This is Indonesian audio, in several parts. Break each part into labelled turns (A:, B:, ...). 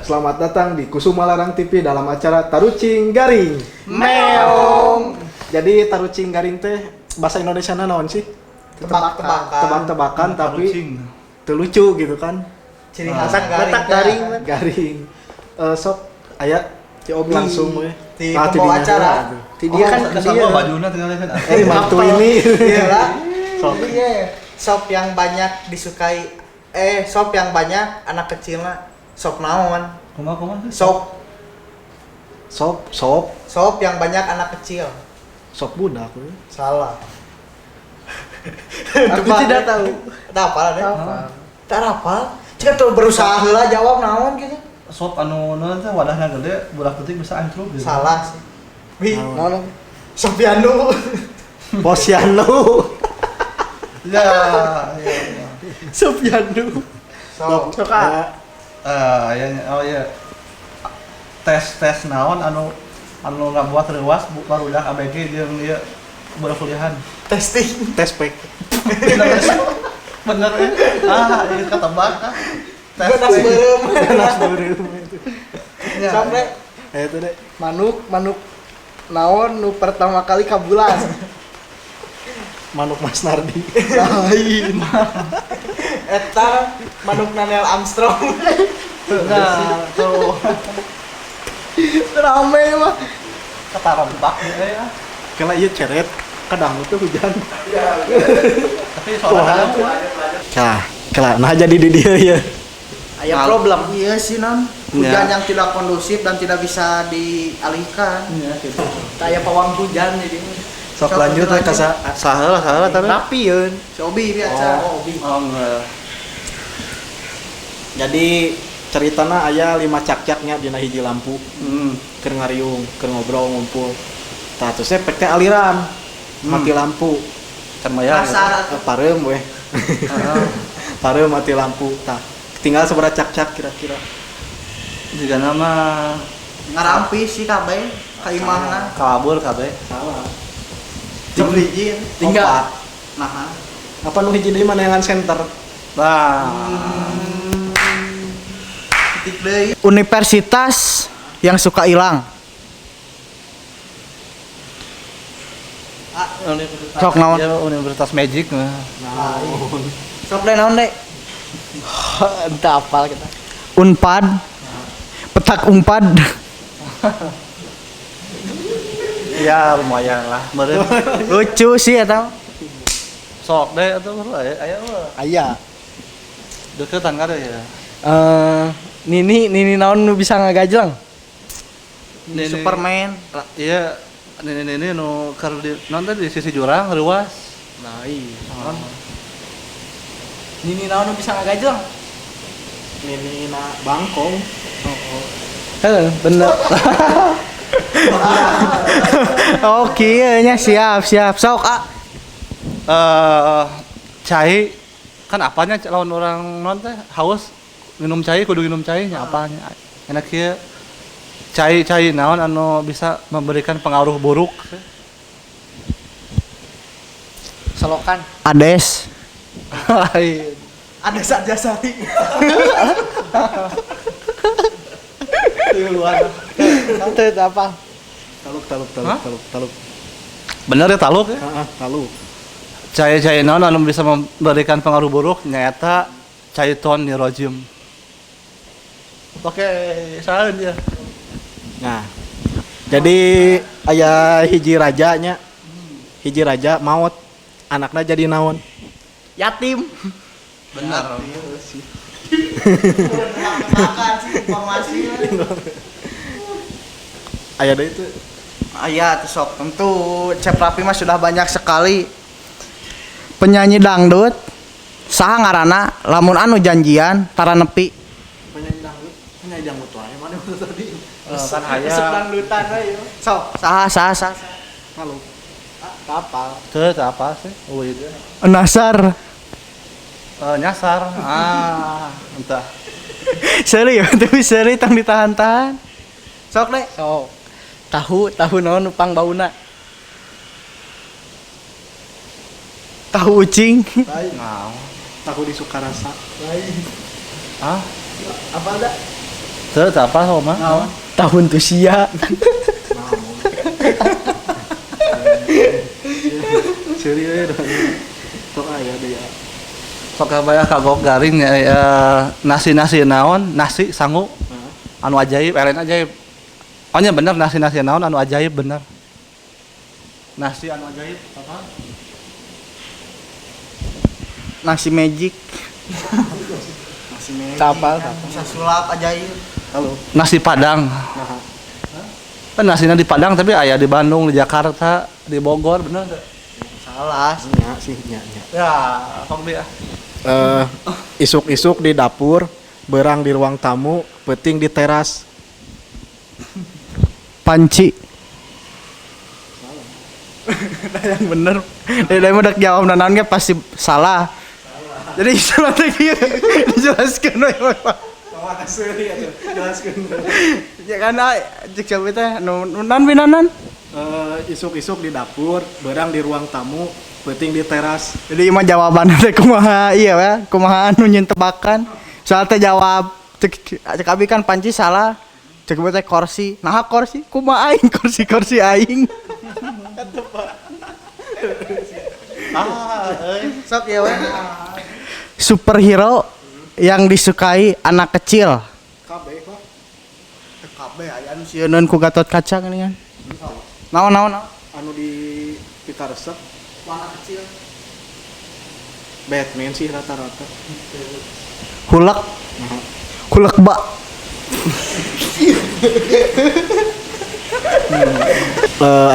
A: selamat datang di Kusuma Larang TV dalam acara Tarucing Garing.
B: Meong.
A: Jadi Tarucing Garing teh bahasa Indonesia naon sih? Tebak-tebakan tapi lucu gitu kan.
B: Ciri khas garing.
A: Garing. Sok aya Ci Obi langsung we.
B: Di pembawa acara.
A: Ti dia kan dia
C: bajuna tinggal kan.
A: mantu ini.
B: Iya lah.
A: Sok.
B: Sop yang banyak disukai sop yang banyak anak kecil mah sop naon?
C: Kumaha?
B: Sop yang banyak anak kecil.
A: Sop budak we.
B: Salah.
A: Aku tidak tahu.
B: Tak apa deh. Tak apa. Jika tuh berusaha heula jawab naon gitu.
C: Sop anu naon teh wadahna gede, budak leutik bisa ancruk gitu.
B: Salah sih.
A: Naon?
B: Sopianu.
A: Posyandu.
C: Ya.
A: Sopiandu.
B: Sok.
C: Ya. Tes naon anu ngabuat reuas barudak ABG jeung ieu budak kuliahan.
B: Testing.
A: Tes pek.
C: Bener ya? Ini ketebak kan?
B: Benas beureum.
A: Panas beureum itu.
B: Sampai
A: Itu deh.
D: Manuk naon nu pertama kali kabulan.
A: Manuk Mas Nardi.
D: Lain.
B: eta manuk Neil Armstrong.
C: Nah, tuh
D: Rame mah.
C: ketarembak gitu ya.
A: Kala ieu ceret kadang itu hujan.
C: Tapi soalnya
A: Nah jadi di dia ya.
D: Aya problem. Iya sih non.
B: Hujan
A: Ya.
B: yang tidak kondusif dan tidak bisa dialihkan.
C: ya gitu.
D: Kayak pawang hujan jadi.
A: Sok lanjut we ka saha tadi.
D: Rapieun.
B: Sobi biasa.
C: Oh, enggak.
A: Jadi ceritana aya 5 cak-caknya dina hiji lampu. Keur ngariung, keur ngobrol ngumpul. Tah terus efek teh aliran. Mati lampu.
C: Can maya.
B: Pasar.
A: Parem we. Parem mati lampu. Tah tinggal sabaraha cak-cak kira-kira.
C: Jika nama
B: Ngarampi sih kabeh ka imahna.
C: kabur kabeh.
A: Salah.
B: Jeung hiji.
A: Tinggal.
B: Nah.
A: Apa nu hiji deui manayangan center?
C: Nah,
B: Titik deui.
D: Universitas yang suka hilang. Sok naon?
C: Ya, Universitas Magic mah.
A: Nah,
B: Sok deh naon deh.
D: Entah apal kita. Unpad. Petak umpad.
C: Ya lumayan lah. Meureun
D: Lucu sih eta.
C: sok deh atuh aya mah.
D: Aya.
C: Deuketan ka deh ya.
D: Nini naon nu bisa ngagajlang?
C: Nini-
B: Superman.
C: Iya, ini nu keur di nonton di sisi jurang reuas.
D: Nah, iya. Nini naon nu bisa ngagajlang?
A: Nina bangkong.
D: Heeh, bener. Oke, nya siap. Sok,
C: Cai kan apanya lawan orang non teh haus minum cai kudu minum cai nya apanya enak kieu cai naon anu bisa memberikan pengaruh buruk
D: Selokan. Ades.
C: lain
B: Ada saja sari.
A: Luar.
D: Teu apa?
C: Hah?
A: Taluk.
C: bener ya taluk ya
A: Heeh, taluk.
C: cai naon anu bisa memberikan pengaruh buruk nyata cai ton nirojim oke saeun dia
A: Nah. Jadi aya hiji rajanya. Hiji raja maot. Anakna jadi naon?
D: Yatim.
C: bener
B: Makan sih informasi.
A: Aya deui itu.
B: Aya tuh sok tentu Cep Rapi mah sudah banyak sekali.
D: Penyanyi dangdut saha ngaranna lamun anu janjian tara nepi.
A: Penyanyi dangdut wae mana tadi.
C: kan aya
B: Dangdutan ayo.
D: Sok, saha.
A: Taluk.
D: Kapal.
C: teu apa sih euy teh
D: Nasar.
C: nyasar entah
D: Seri ya, tapi seri tang ditahan-tahan.
B: Sok deh.
D: Sok. Tahu naon nu pangbauna. Tahu ucing.
C: nah
A: Tahu di Sukarasa.
C: ah
B: Apa ada?
C: Teu apa sama?
D: Tahun tuh sia.
A: Serius sok aya deh ya.
C: Sok kabaya kagok garing ya, nasi naon nasi sangu anu ajaib eren ajaib. Oh nya bener nasi naon anu ajaib bener. Nasi anu ajaib apa?
D: Nasi magic. Tapal.
B: Bisa sulap ajaib.
A: Halo.
C: Nasi Padang. Kan nasinya di Padang tapi aya di Bandung, di Jakarta, di Bogor bener teu?
B: Salah.
A: Nya sih nya.
C: Ya, sok dia.
A: Isuk-isuk di dapur, berang di ruang tamu, peting di teras.
D: Panci. Yang bener. Dari mah dak jawab naon ge pasti salah. Jadi istilah teh kieu dijelaskeun we.
A: Kawan seuri atuh, jelaskeun.
D: Ya kan cek sampe teh naon binanan?
A: Isuk-isuk di dapur, berang di ruang tamu, peting di teras.
D: Jadi imah jawaban teh kumaha ieu we, kumaha anu nyeun tebakan. Soal teh jawab cek abi kan panci salah. Cek abi teh kursi. Nah kursi kumaha aing kursi aing.
B: Sok ya we.
D: Superhero yang disukai anak kecil.
A: Kabeh kok.
D: Kabeh aya anu sieun ku Gatot Kaca geuningan. Naon?
A: Anu di pita resep
B: Anak kecil.
A: Batman sih rata-rata.
D: Hulek. Hulek ba.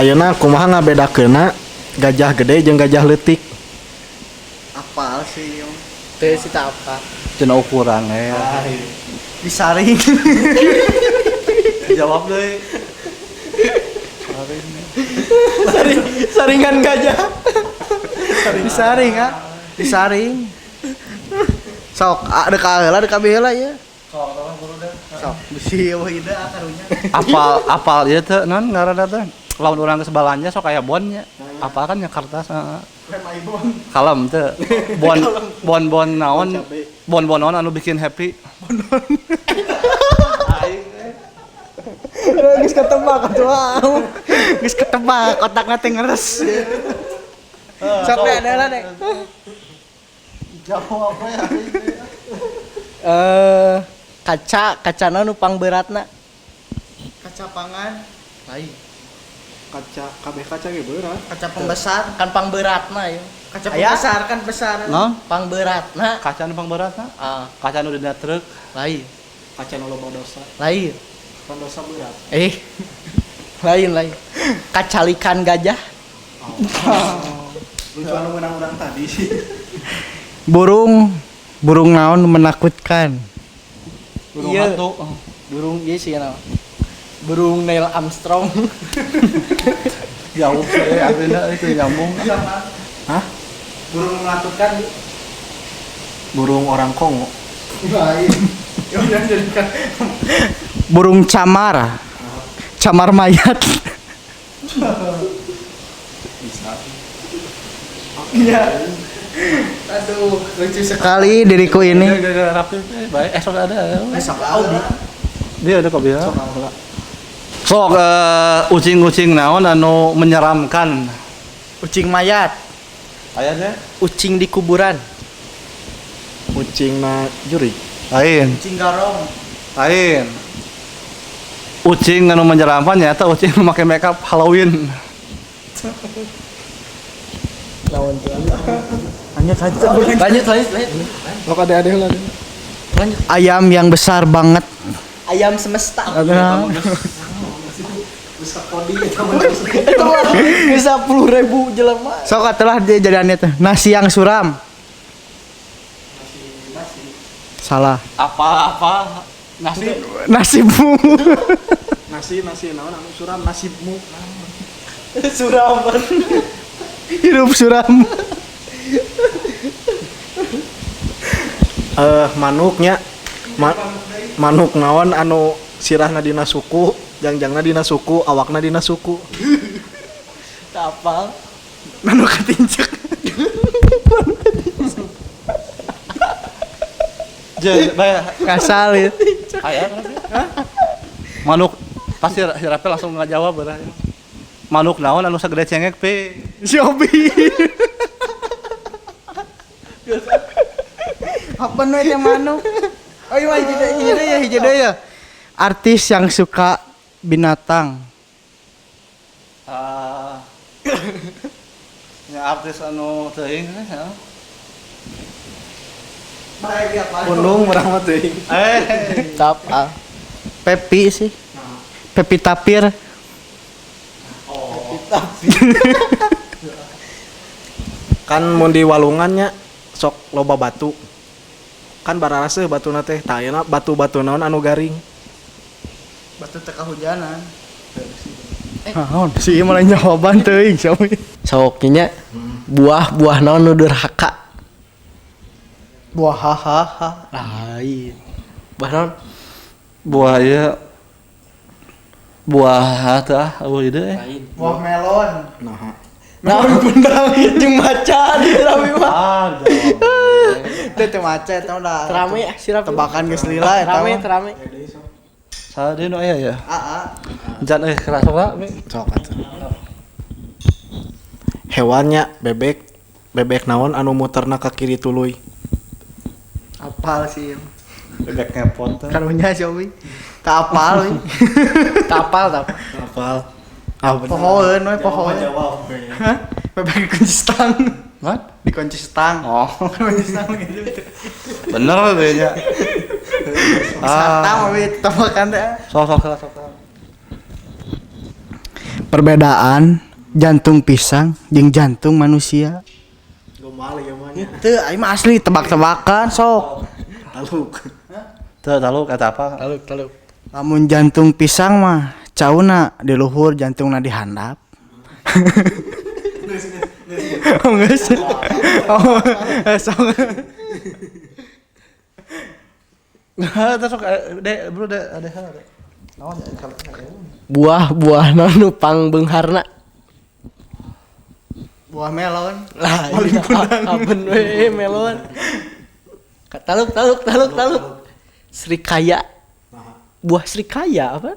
A: Ayeuna kumaha ngabedakeunna gajah gede jeung gajah leutik?
B: Apal sih yang teh si apa?
C: Cenah ukuran ya.
B: Disaring.
C: Jawab deui.
D: Saringan gajah. Disaring ha. Disaring. Sok ada kaheula ada kabeheula ya. Sok bisi eueuh ida karunya.
C: Apal ieu teh naon ngaranna teh? Lamun urang geus balanja sok aya bonnya. Apal kan nya kertas kalem teh. Bon naon? Bon naon anu bikin happy?
D: Geus ketebak atuh. Geus ketebak otakna teh ngeres. Sok deh adalah deh.
B: Jawab apa ya?
D: Kacana nu pangberatna.
B: Kaca pangan. Lain.
A: Kaca kabeh kaca ge beurang.
B: Kaca pembesar.
D: Kan pangberatna ya.
B: Kaca
D: Aya?
B: pembesar kan besar.
C: Naon?
D: Pangberatna.
C: Kaca nu pangberatna?
D: Ah,
C: Kaca nu dina truk.
D: lain.
A: Kaca nu loba dosa.
D: Lain.
A: Kan dosa berat.
D: Lain. Kacalikan gajah.
A: Lucu anu menang urang tadi sih.
D: Burung naon menakutkan.
C: Burung
D: Iya.
C: hantu.
D: Burung ieu sih naon. Burung Neil Armstrong.
C: Jauh sih akhirnya itu nyambung.
A: Hah?
B: Burung menakutkan.
A: Burung orang Kongo.
B: Lain. Ya udah jadikan.
D: Burung camar. Camar mayat.
B: Iya. Aduh, lucu sekali.
D: Kali diriku ini.
C: Gara-gara rapi baik esok ada.
B: Besok Audi.
C: Dia ada kok bilang. Sok ucing-ucing naon anu menyeramkan.
D: Ucing mayat.
C: Aya teh?
D: Ucing di kuburan.
A: Kucing na juri.
C: Lain.
B: Kucing garong.
C: Lain. Ucing anu menyeramkan nyata ucing anu make makeup Halloween.
D: Lawan tuh.
B: Lanjut.
A: Kok ada lah.
D: Ayam yang besar banget.
B: Ayam semesta.
A: Bisa kodi
B: Itu mah bisa 10.000 jelema.
D: Sok atulah dia jadiannya teh. Nasi yang suram. Salah.
C: Apa nasi
D: Nasibmu.
A: nasi naon anu suram nasibmu.
B: Suram.
D: Hidup suram.
A: Manuknya manuk naon anu sirahna dina suku, jangjangna dina suku, awakna dina suku.
B: Kapal.
D: Manuk katincek.
C: je baya
D: Kasal ya.
C: Aya kan? Manuk pasti si Rapel langsung ngajawab beurah. Manuk naon anu sagede cengek pe?
D: Si Obi. Apa nu eta manuk? Oh iya hiji deui ya. Artis yang suka binatang.
C: Ya artis anu teuing ya.
A: Gunung merah mah teuing.
D: Tap Pepi sih. Pepi Tapir.
A: Kan mun di walungannya sok loba batu. Kan bararaseuh batuna teh. Tah ayeuna batu-batu naon anu garing.
D: Batu teu kahujanan. Naon sih malah jawaban teuing Xiaomi.
E: Sokinya buah naon nu durhaka.
D: Buah hahaha.
E: Lain. Buah naon?
C: Buah ieu buah tah eueuh deui
E: Lain.
D: Buah melon.
A: Nah,
E: Naon bundang jeung macan rame mah.
D: Teu teu maca eta udah.
E: Terame sirap.
D: Tebakan geus lila eta.
E: Terame.
C: Saha deui nu aya ya?
D: Heeh.
C: Jan keras ora mi.
A: sok atuh. Hewannya bebek naon anu muterna ka kiri tuluy.
D: Apal sih.
C: Bebek ngepot teh.
D: Karunya Xiaomi. Tak apal we.
E: Kapal tap.
A: Hafal. Ah, bener.
D: Pohoeun we pohoeun.
A: Jawab.
D: Hah? Bebek dikunci stang.
C: What?
D: Dikunci stang.
C: Oh,
D: Kunci stang gitu.
C: bener we nya.
D: Stang we tebakan teh.
C: Sok.
D: Perbedaan jantung pisang jeung jantung manusia.
A: Gomal ieu mah nya.
D: Teu aing mah asli tebak-tebakan sok.
A: Taluk.
C: Teu tahu kata apa?
E: Taluk.
D: Lamun jantung pisang mah cauna di luhur jantungna di handap. Oh geus. Oh, sok.
C: Teu sok bro ada hal. Naon ya kalau
E: Buah naon nu pangbeungharna.
D: Buah melon.
E: Lain. Aben we melon. Taluk. Srikaya. Buah srikaya apa?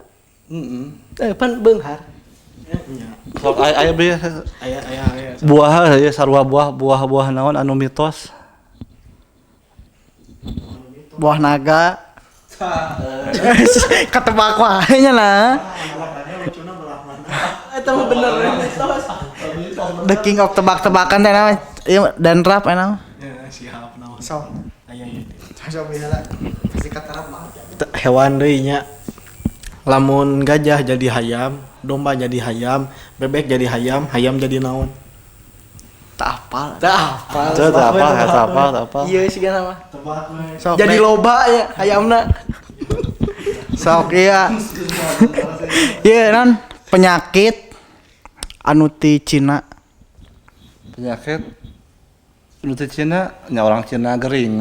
E: Pan beunghar.
C: sok aya beuh
A: Aya.
C: buah ya sarua buah naon anu mitos.
D: Buah naga. Ketebak wae nya lah.
E: Eta mah bener.
D: The king of tebak-tebakan teh nama. Ieu dan rap eta.
A: Siap naon.
D: Sok.
A: Aya ieu.
D: Sok bisa pasti kata rap banget.
A: Hewan deui nya. Lamun gajah jadi hayam, domba jadi hayam, bebek jadi hayam jadi naon?
D: Tak apal.
C: Teu apa.
E: Iya sih kan mah.
A: Tebak we.
D: Sok
E: Jadi loba ya hayamna.
D: Sok iya. Iya non penyakit anu ti Cina.
C: Penyakit nu teh Cina nya orang Cina gering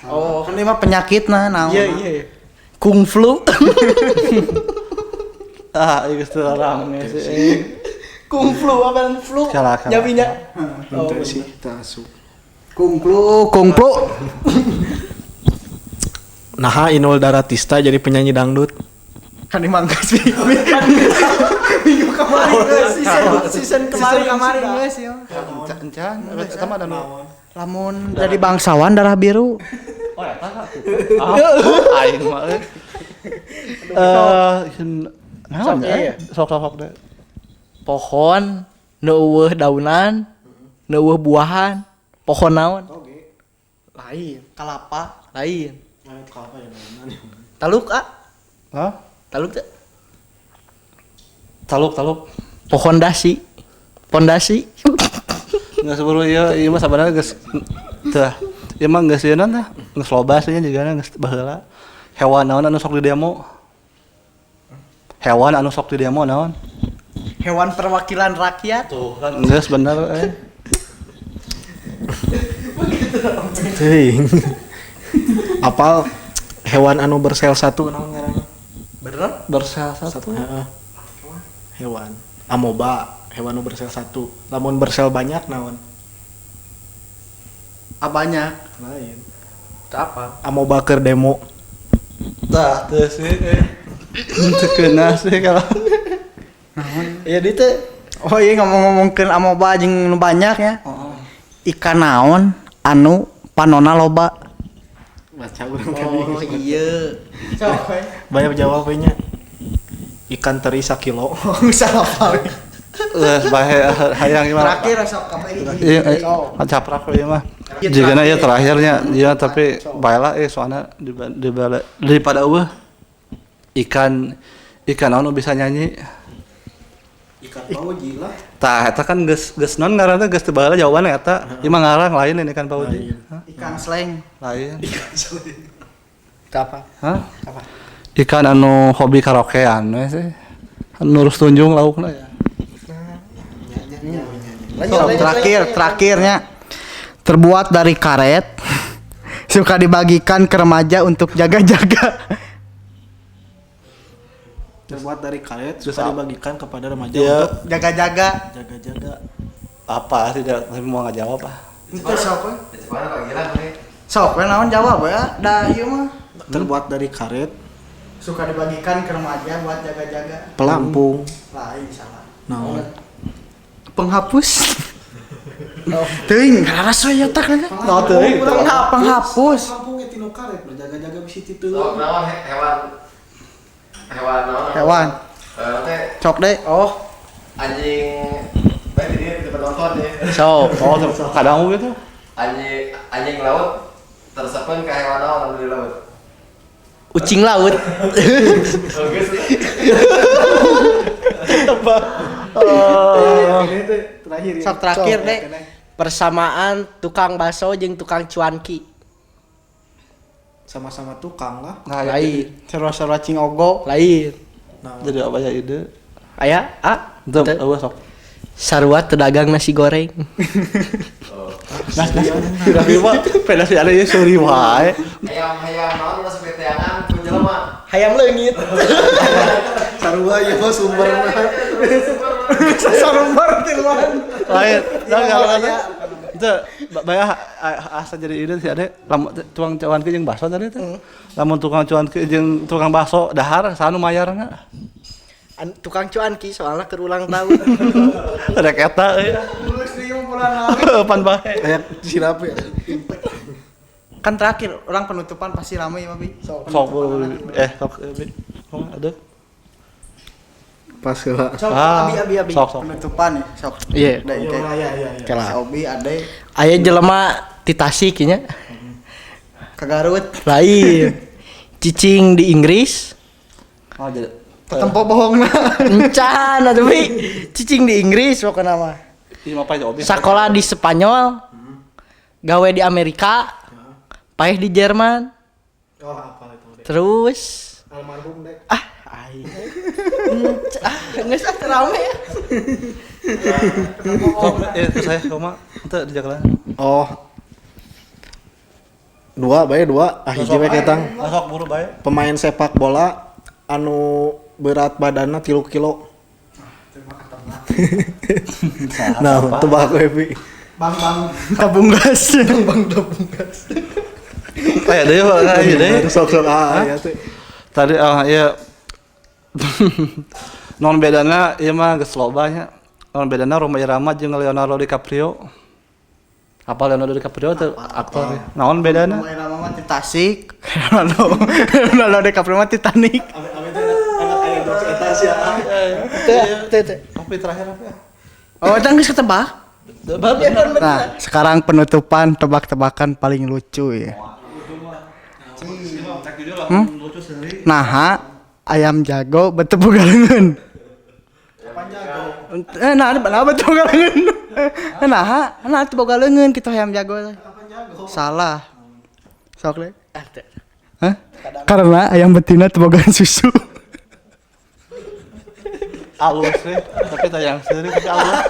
D: Oh, kan ini mah penyakitna naon?
E: Iya. Kung flu.
C: ieu geus teu orang sih.
E: Kung flu apa flu?
C: Kalah.
E: Nyabinya.
A: Teu sih, teu asup.
D: Kungplu.
A: Naha Inul Daratista jadi penyanyi dangdut.
D: Kan emang geus minggu kemarin season kemarin geus ya.
C: Encan eta mah anu
D: Lamun jadi bangsawan darah biru.
C: oh eta aing mah naon ya sok deh
E: Pohon nu eueuh daunan, nu eueuh buahan. Pohon naon? Lain.
D: Kelapa.
E: Lain. Taluk
C: hah
E: Taluk teh.
C: taluk
E: Pohon dasi. Pondasi.
C: nggak seburu ieu mah sabarna geus tah ieu mah geus yeuna tah geus loba nya juga geus baheula hewan naon anu sok di demo naon
D: Hewan perwakilan rakyat.
C: tuh kan geus bener
A: Teuing. Apal hewan anu bersel satu naon ngaranna?
E: Bener?
C: bersel satu
A: Heeh. Hewan amoeba, hewan anu bersel satu. Lamun bersel banyak naon?
D: Banyak.
A: Lain.
E: Apa?
A: Amoeba keur demo.
C: Tah, teu sih. Teu kena sih kalau.
E: Ya di teh
D: Oh iya ngomong-ngomongkeun amoba jeung nu banyak ya. Ikan naon anu panonna loba?
A: Baca urang
E: oh iya.
B: Sok we.
A: banyak jawabnya ikan teri 1 kilo.
B: Salah apa?
C: Bae hayang mah.
B: Terakhir sok kabeh
C: Iya, caprak ieu mah. Jigana ieu terakhirnya dia tapi baelah soalnya daripada eueuh ikan naon nu bisa nyanyi.
A: Ikan pauji lah.
C: Tah eta kan geus non ngaranna geus teu baheula jawabanna eta. Ieu mah ngarang lain ini ikan pauji.
D: Ikan slang.
C: Lain.
E: Kapan?
C: Hah? Ikan anu hobi karaokean we sih. Nurus tunjung laukna ya.
D: Terakhirnya terbuat dari karet suka dibagikan ke remaja untuk jaga-jaga.
A: Terbuat dari karet
C: Terus
A: suka
C: apa?
A: dibagikan kepada remaja
C: Iya.
A: untuk
D: Jaga-jaga.
A: jaga-jaga.
C: Apa tidak tapi mau ngajawab ah.
D: Itu sok we. Sok we naon jawab ya? Da ieu mah
A: Terbuat dari karet,
D: suka dibagikan ke remaja buat jaga-jaga.
A: pelampung.
D: Lain salah.
A: Nah,
D: Penghapus. Teuing ngaras we eta kan.
C: Oh, teuing.
D: Penghapus.
A: pelampung itu tinu karet berjaga-jaga bisi titu.
F: Naon hewan naon?
D: Hewan.
F: Teh
D: Cok deh. Oh,
F: anjing bae di dieu tempat nonton ya.
E: So,
C: Kadang gitu.
F: Anjing laut tersepen ke hewan naon anu di laut.
E: ucing laut.
F: Oke sih.
A: Terakhir ya.
E: Sok terakhir deh. Persamaan tukang bakso jeung tukang cuanki.
A: Sama-sama tukang lah.
C: Nah,
E: Lain.
D: seru-seru cing ogo.
E: Lain.
A: Nah,
C: jadi apa ya ide?
E: Aya,
C: Itu
E: Teu.
C: eueuh sok.
E: Sarua teu dagang nasi goreng.
C: Tapi mah pedas ada ya sorry wae.
F: Hayam naon udah sepeteangan ku jelema.
E: Hayam leungit.
A: sarua ya mah sumberna.
D: Sarumbar tiluan.
C: Lain. Itu bayar asa jadi ide sih ada lamun tukang cuanki jeung bakso tadi teh. Lamun tukang cuanki jeung tukang bakso dahar sanu mayarna.
E: Tukang cuanki soalnya keur ulang tahun.
C: Ada keta euy. Pan bae.
A: Kayak sirap ya.
D: Kan terakhir orang penutupan pasti ramai ya, Bi.
C: Sok ada.
A: Pas heula.
D: Sok abi.
C: Sok.
D: Penutupan ya, sok.
E: Iya.
D: Da itu.
A: Iya.
D: Kela Obi ade
E: Aya jelema ti Tasik nya.
D: ke Garut.
E: Lain. Cicing di Inggris.
C: Oh jadi
D: Ketempo bohongna.
E: Encan atuh Bi. Cicing di Inggris pokona mah.
C: ieu mah pae obi.
E: Sakola di Spanyol. Gawe di Amerika. Paeh di Jerman.
A: Oh, apa itu?
E: Terus
A: Almarhum deh.
E: ai. Geus rame ya.
C: Saya koma teu di jalan.
A: Oh. Dua hiji we ketang.
C: Sok buru bae.
A: Pemain sepak bola anu berat badanna 3 kilo. Nah, tebak we Pi.
D: Bang tabung gas.
C: Kayak deui lah deui.
A: Sok ya teh.
C: Tadi ya non bedana ieu mah geus loba nya. Non bedana Rhoma Irama jeung Leonardo DiCaprio. Apa Leonardo DiCaprio teh aktor ya. Naon bedana?
D: Main nama mah ti Tasik. Ronaldo DiCaprio mah Titanic.
A: Anak aya jokes eta sia.
E: Teu.
C: Apa terakhir apa?
D: Oh, eta geus ketebak.
E: Babian
D: Nah, sekarang penutupan tebak-tebakan paling lucu ya.
C: Lucu sendiri.
D: Nah, ayam jago betepuk galengan. Nah betul galengan. Nah teu boga leungeun kitu ayam jago. Salah. Sok le. Hah? Karena ayam betina teu boga susu.
C: Alus sih, tapi tayang sendiri tapi alus.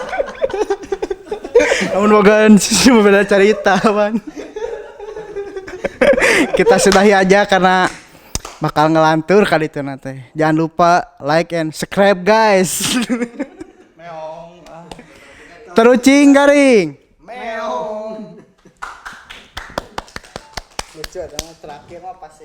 D: Namun bogaan susu beda cerita, Pan. Kita sudahi aja karena bakal ngelantur kali itu nanti. Jangan lupa like and subscribe guys. Terucing garing. Meong. Lucu, terakhir mah pasti.